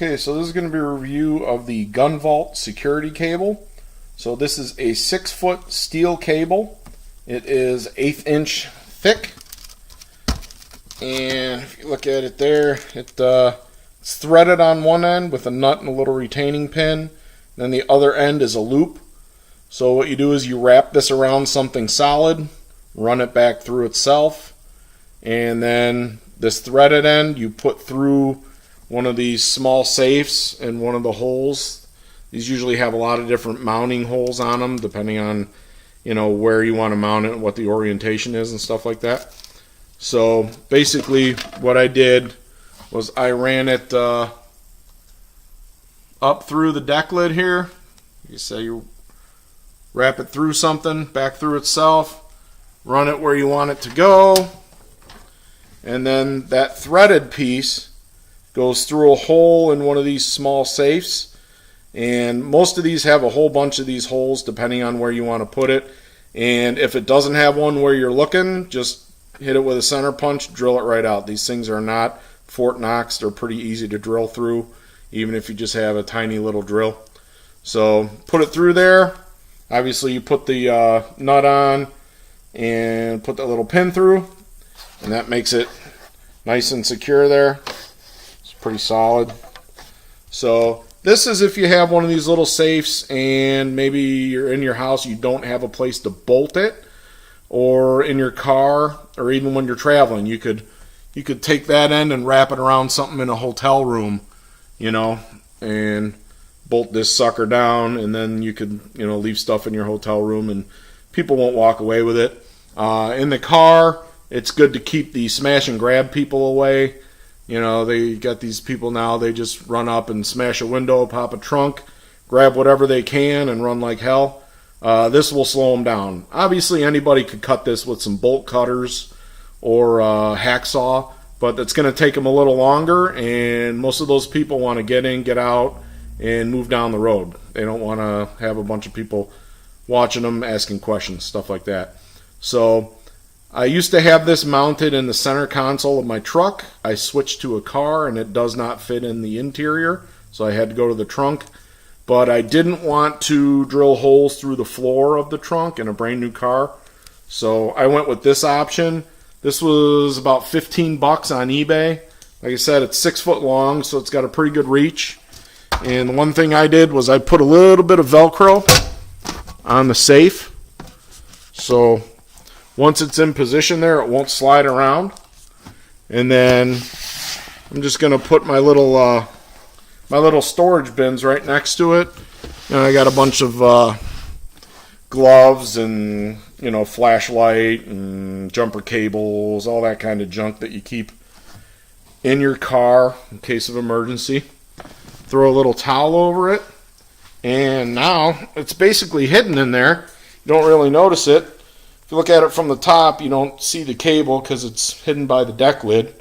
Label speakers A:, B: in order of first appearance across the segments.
A: Okay, so this is going to be a review of the GunVault security cable. So this is a 6-foot steel cable. It is 1/8 inch thick. And if you look at it there, it's threaded on one end with a nut and a little retaining pin. Then the other end is a loop. So what you do is you wrap this around something solid, run it back through itself, and then this threaded end you put through one of these small safes in one of the holes. These usually have a lot of different mounting holes on them, depending on where you want to mount it and what the orientation is and stuff like that. So basically what I did was I ran it up through the deck lid here. You say you wrap it through something, back through itself, run it where you want it to go, and then that threaded piece goes through a hole in one of these small safes. And most of these have a whole bunch of these holes depending on where you want to put it. And if it doesn't have one where you're looking, just hit it with a center punch, drill it right out. These things are not Fort Knox. They're pretty easy to drill through, even if you just have a tiny little drill. So put it through there. Obviously you put the nut on and put that little pin through, and that makes it nice and secure there. It's pretty solid. So this is if you have one of these little safes and maybe you're in your house, you don't have a place to bolt it, or in your car, or even when you're traveling, you could take that end and wrap it around something in a hotel room, and bolt this sucker down, and then you could leave stuff in your hotel room and people won't walk away with it. In the car, it's good to keep the smash and grab people away. They got these people now, they just run up and smash a window, pop a trunk, grab whatever they can, and run like hell. This will slow them down. Obviously, anybody could cut this with some bolt cutters or a hacksaw, but it's going to take them a little longer, and most of those people want to get in, get out, and move down the road. They don't want to have a bunch of people watching them, asking questions, stuff like that. So I used to have this mounted in the center console of my truck. I switched to a car and it does not fit in the interior, so I had to go to the trunk. But I didn't want to drill holes through the floor of the trunk in a brand new car, so I went with this option. This was about 15 bucks on eBay. Like I said, it's 6 foot long, so it's got a pretty good reach. And the one thing I did was I put a little bit of Velcro on the safe, so once it's in position there, it won't slide around. And then I'm just going to put my little storage bins right next to it. I got a bunch of gloves and flashlight and jumper cables, all that kind of junk that you keep in your car in case of emergency. Throw a little towel over it, and now it's basically hidden in there. You don't really notice it. If you look at it from the top, you don't see the cable because it's hidden by the deck lid.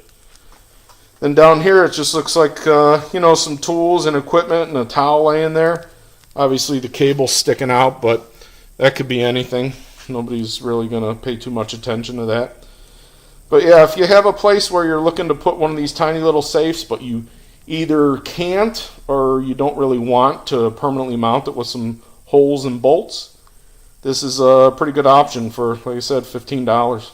A: Then down here it just looks like some tools and equipment and a towel laying there. Obviously the cable's sticking out, but that could be anything. Nobody's really going to pay too much attention to that. But yeah, if you have a place where you're looking to put one of these tiny little safes, but you either can't or you don't really want to permanently mount it with some holes and bolts, this is a pretty good option for, like I said, $15.